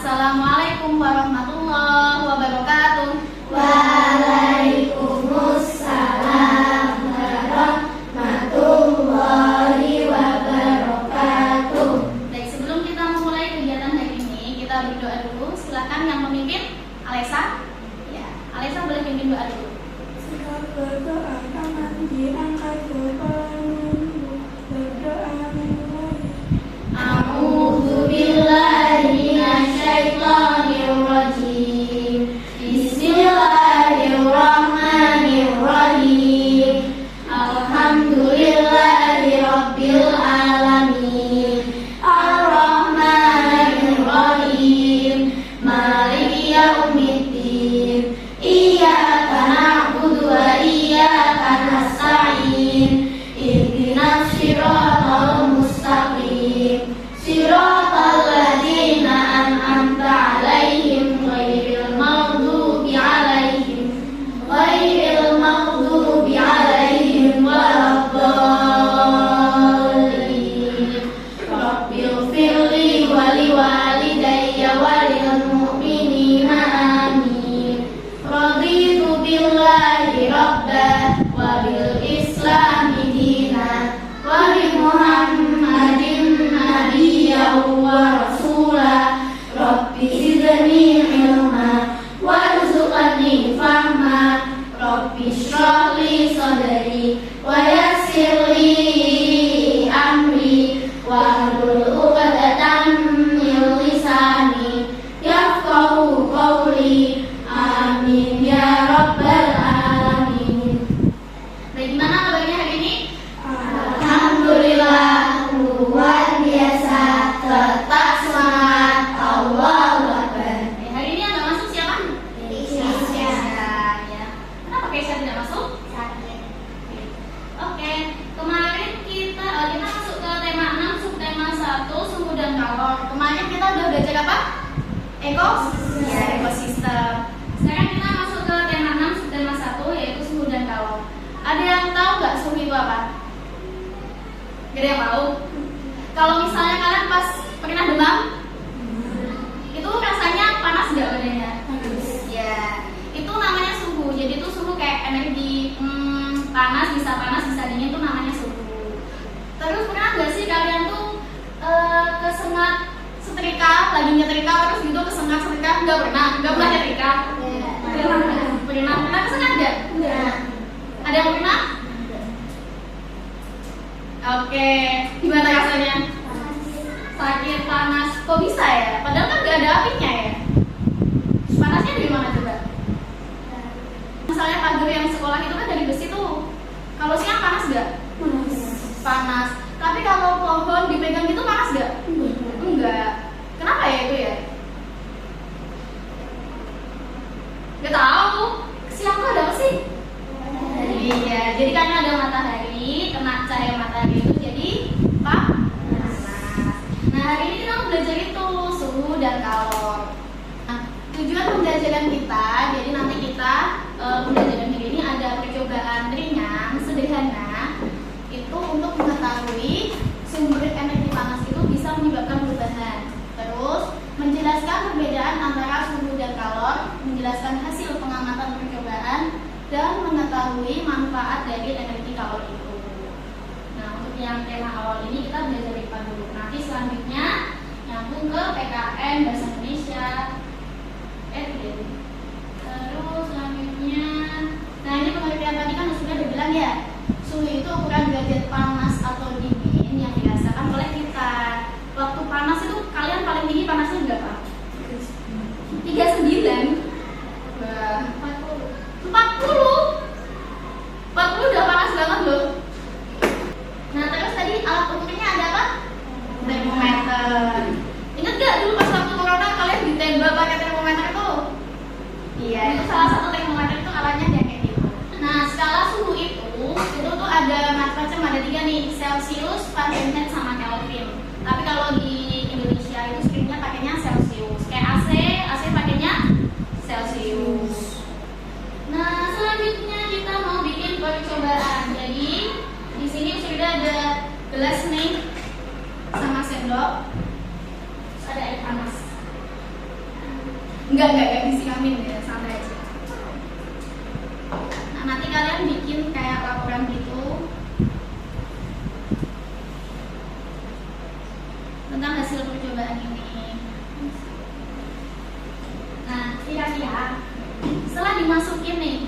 Assalamualaikum warahmatullahi wabarakatuh. Waalaikumsalam warahmatullahi wabarakatuh. Baik, sebelum kita memulai kegiatan hari ini, kita berdoa dulu. Silakan yang memimpin, Alesa. Ya, Alesa boleh pimpin doa dulu. Setelah berdoa, tangan diangkat ke pelambung. Berdoa mulai. A'udzu billahi minasyaitonir rajim. Bismillahirrahmanirrahim. Alhamdulillahi rabbil alamin. Ar-Rahmanir Rahim. Maliki yaumiddin. Iyyaka na'budu wa iyyaka nasta'in. Ihdinas siratal mustaqim. Siratal ladzina an'amta 'alaihim ghairil maghdubi 'alaihim waladdallin. Rabbighfirli wa liwalidayya wa lil mu'minina amin. Raditu billahi rabban wa bil islami dinan wa bi Muhammadin nabiyyan wa rasulah. Rabbi zidni ilma warzuqni fahma. Rabbi shrah li sadri wa yassir li amri wahlul 'uqdatam min lisani yafqahu qawli. Amin ya rabbal alamin. Baik, gimana kabarnya hari ini? Alhamdulillah, luar biasa, tetap semangat. Allahu Akbar. Hari ini yang nggak masuk siapa? Keisha. Ya. Kenapa Keisha tidak masuk? Sakit. Oke, kemarin kita masuk ke tema 6, subtema 1, suhu dan kalor. Kemarin kita udah belajar apa? Ekosistem. Sekarang kita masuk ke tema 6, subtema 1, yaitu suhu dan kalor. Ada yang tahu nggak suhu itu apa? Gak ada yang tahu? Kalau misalnya kalian pas pernah demam, itu rasanya panas nggak badannya? Ya, itu namanya suhu. Jadi itu suhu kayak energi panas bisa dingin, itu namanya suhu. Terus pernah nggak sih kalian tuh kesengat setrika, lagi nyetrika terus gitu kesengat setrika? Nggak pernah nyetrika? Pernah kesengat nggak? Ada yang pernah? Oke, gimana rasanya? Sakit, panas, kok bisa ya? Padahal kan nggak ada apinya ya. Panasnya dari mana coba? Misalnya pagar yang sekolah itu kan dari besi tuh. Kalau siang panas nggak? Panas. Tapi kalau pohon dipegang gitu panas nggak? Enggak. Kenapa ya itu ya? Gak tahu. Siang tuh ada apa sih? Iya, jadi karena ada matahari, kena cahaya matahari itu jadi panas. Nah, hari ini kita mau belajar itu suhu dan kalor. Nah, tujuan pembelajaran kita, jadi nanti kita pembelajaran hari ini ada percobaan ringan, sederhana, itu untuk mengetahui sumber energi panas itu bisa menyebabkan perubahan. Terus menjelaskan perbedaan antara suhu dan kalor, menjelaskan hasil pengamatan percobaan, dan mengetahui manfaat dari energi kalor itu. Nah, untuk yang tema awal ini kita belajar IPA dulu. Nanti selanjutnya nyambung ke PKN Bahasa Indonesia. Terus selanjutnya, nah ini pengertian tadi kan sudah dibilang ya. Suhu itu ukuran derajat panas atau dingin yang dirasakan oleh kita. Waktu panas itu kalian paling tinggi panasnya berapa? 39. 40 udah panas banget loh. Nah, terus tadi alat ukurnya ada apa? Termometer. Ingat gak dulu pas waktu corona kalian ditembak pakai termometer itu? Iya, itu salah satu termometer itu alatnya kayak gitu. Nah, skala suhu itu tuh ada macam-macam, ada 3 nih, Celsius, Fahrenheit, sama Kelvin. Tapi kalau di Indonesia itu screennya pakainya Celsius. Kayak AC pakainya Celsius. Nah, selanjutnya kita mau bikin percobaan. Jadi di sini sudah ada gelas nih sama sendok. Terus ada air panas. Enggak disiramin ya, santai aja. Nah, nanti kalian bikin kayak laporan gitu tentang hasil percobaan ini. Nah, kira-kira setelah dimasukin nih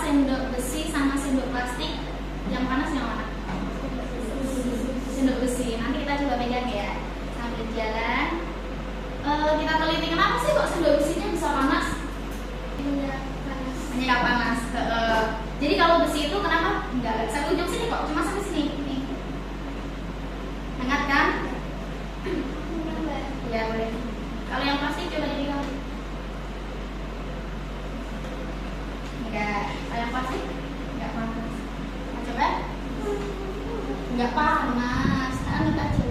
sendok besi sama sendok plastik, yang panas yang mana? Sendok besi. Nanti kita coba pegang ya sambil jalan. Kita teliti kenapa sih kok sendok besinya bisa panas? Menyerap panas. Jadi kalau besi itu kenapa? Enggak bisa ujung sini kok, cuma sampai sini. Nih. Hangat kan? Ya boleh. Kalau yang plastik coba dipegang. Enggak. Kalau yang plastik enggak panas. Nah, coba. Enggak panas. Hangat aja.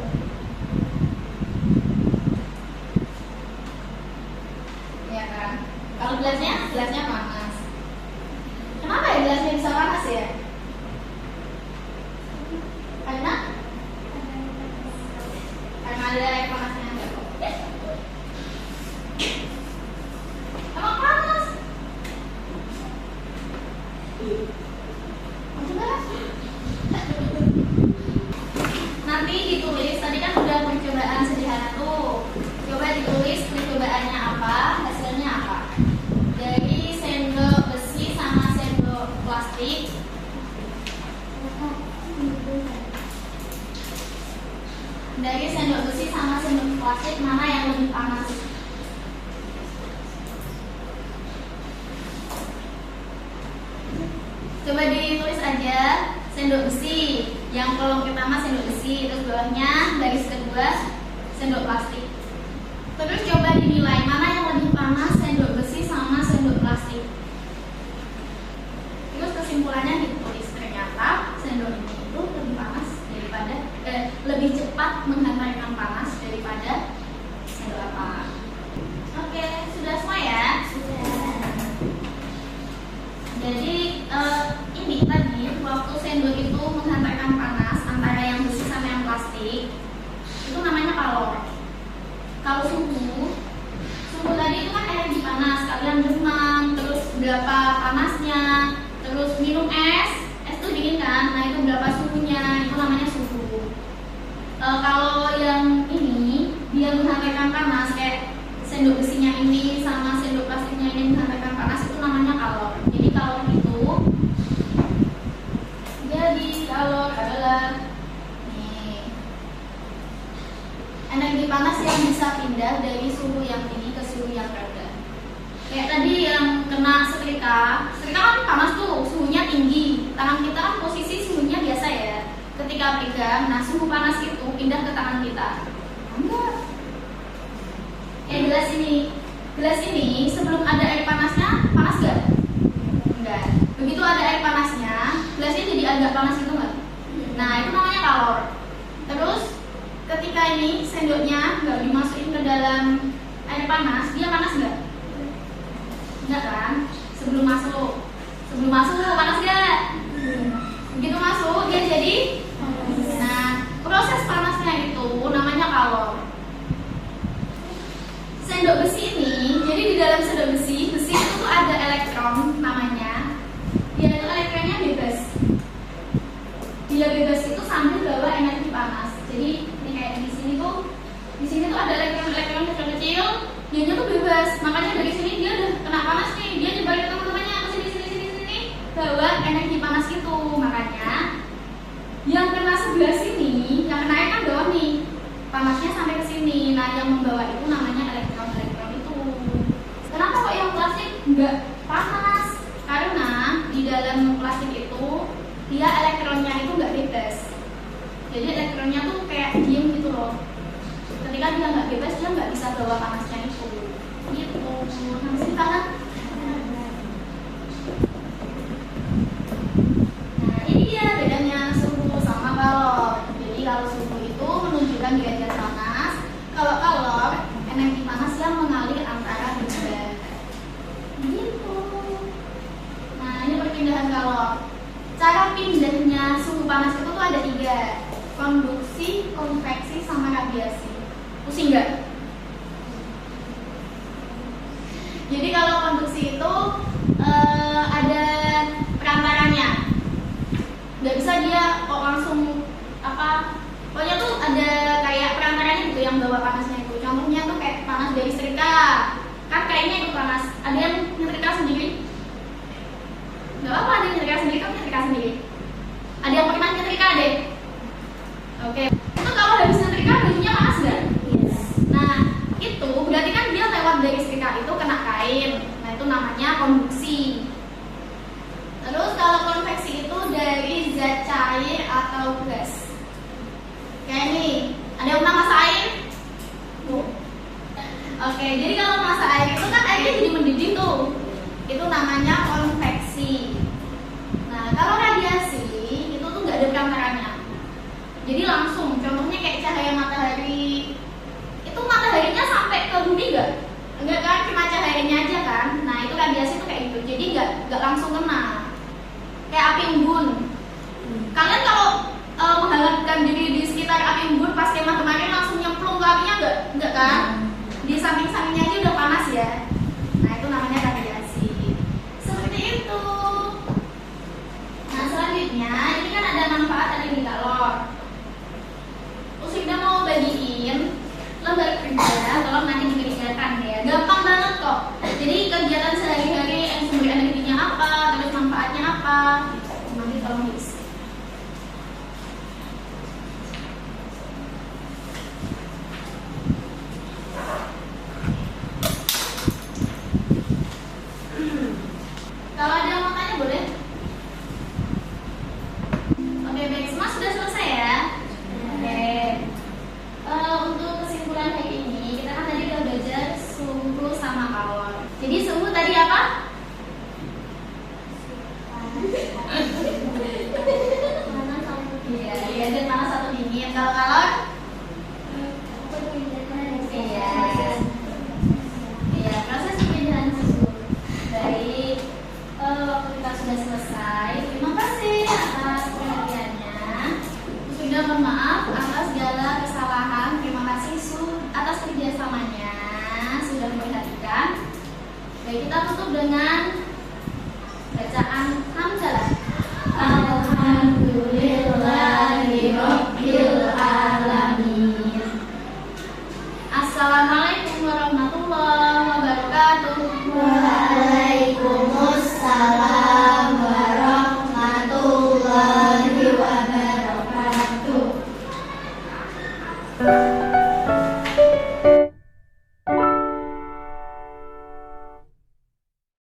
Ya kan? Kalau gelasnya panas. Kenapa ya gelasnya bisa panas ya? Karena ada air panasnya enggak kok. Emang panas? Coba. Nanti ditulis, tadi kan udah percobaan sederhana tuh. Coba ditulis percobaannya apa, hasilnya apa. Dari sendok besi sama sendok plastik. Dari sendok besi sama sendok plastik mana yang lebih panas? Coba ditulis aja sendok besi. Yang kolom pertama sendok besi, terus bawahnya garis kedua sendok plastik. Terus coba dinilai mana yang lebih panas, sendok besi sama sendok plastik. Terus kesimpulannya ditulis, ternyata sendok ini itu lebih panas daripada lebih cepat menghantarkan panas daripada sendok apa. Oke, sudah semua ya? Sudah. Jadi ini tadi waktu sendok itu menghantarkan panas antara yang besi sama yang plastik, itu namanya kalor. Kalau suhu tadi itu kan energi panas, kalian berenang, terus berapa panasnya, terus minum es itu dingin kan, nah itu berapa suhunya, itu namanya suhu. Kalau yang ini dia menghantarkan panas kayak sendok besinya ini sama sendok plastiknya ini menghantarkan panas, itu namanya kalor. Jadi kalor itu kalor adalah energi panas yang bisa pindah dari suhu yang tinggi ke suhu yang rendah. Kayak tadi yang kena setrika kan panas tuh, suhunya tinggi. Tangan kita kan posisi suhunya biasa ya. Ketika pegang, nah suhu panas itu pindah ke tangan kita. Enggak. Gelas ini sebelum ada air panasnya, panas gak? Enggak. Begitu ada air panasnya, gelasnya jadi agak panas gitu nggak? Nah itu namanya kalor. Terus ketika ini sendoknya nggak dimasukin ke dalam air panas, dia panas nggak? Enggak kan? Sebelum masuk panas nggak? Begitu masuk dia jadi. Nah proses panasnya itu namanya kalor. Sendok besi ini, jadi di dalam sendok besi itu tuh ada elektron namanya. Dia itu elektronnya bebas. Dia bebas itu sambil bawa energi panas. Jadi ini kayak di sini tuh ada elektron kecil-kecil, dia tuh bebas. Makanya dari sini dia udah kena panas nih, dia nyebarin ke teman-temannya ke sini bawa energi panas itu. Makanya yang kena sebelah sini, yang kena kan bawah nih, panasnya sampai ke sini. Nah yang membawa itu namanya elektron itu. Kenapa kok yang plastik nggak panas? Karena di dalam plastik itu dia elektronnya itu nggak bebas. Jadi elektronnya tuh kayak diem gitu loh. Ketika dia nggak bebas, dia nggak bisa bawa panasnya itu. Gitu. Masih panas. Nah ini dia bedanya suhu sama kalor. Jadi kalau suhu itu menunjukkan derajat panas, kalau kalor energi panas yang mengalir antara benda. Gitu. Nah ini perpindahan kalor. Cara pindahnya suhu panas itu tuh ada 3: konduksi, konveksi, sama radiasi. Pusing nggak? Nggak bisa dia kok langsung apa, pokoknya tuh ada kayak perantaranya gitu yang bawa panasnya itu. Contohnya tuh kayak panas dari setrika, kan kayaknya itu panas. Ada yang nyetrika sendiri? Nggak apa-apa, ada yang nyetrika sendiri, kamu nyetrika sendiri. Ada yang pernah nyetrika deh? Oke, itu kalau habis nyetrika bajunya panas nggak? Yes. Nah, itu berarti kan dia lewat dari setrika itu kena kain. Nah, itu namanya konduksi. Terus kalau konveksi itu dari zat cair atau gas. Kayak nih, ada yang pernah masak air? Oke, jadi kalau masak air itu kan airnya jadi mendidih tuh. Itu namanya konveksi. Nah, kalau radiasi itu tuh nggak ada perantaranya. Jadi langsung, contohnya kayak cahaya matahari. Itu mataharinya sampai ke bumi nggak? Enggak kan, cuma cahayanya aja kan. Nah, itu radiasi tuh kayak gitu. Jadi nggak langsung kena. Kayak api unggun. Kalian kalau menghangatkan diri di sekitar api unggun pas kemah kemarin langsung nyemplung ke apinya enggak kan? Di samping-sampingnya aja udah panas ya. Nah, itu namanya radiasi. Seperti itu. Nah, selanjutnya ini kan ada manfaat, ada indikator. Udah mau bagiin lembar kerja, tolong nanti dikerjakan ya. Gampang banget kok. Jadi kegiatan sehari-hari yang sumber energinya apa, terus manfaatnya apa, nanti tolong diisi. Kalau ada yang mau tanya boleh. Oke, baik, semua sudah selesai ya. Oke. Untuk kesimpulan hari ini, kita kan tadi udah belajar suhu sama kalor. Jadi suhu tadi apa? Iya, dan panas atau dingin. Kalau kalor? Iya, proses perbedaan suhu. Baik, waktu kita sudah selesai. Terima kasih atas perhatiannya. Sudah mohon maaf atas segala kesalahan. Terima kasih atas kerjasamanya. Sudah memperhatikan. Baik, kita tutup dengan bacaan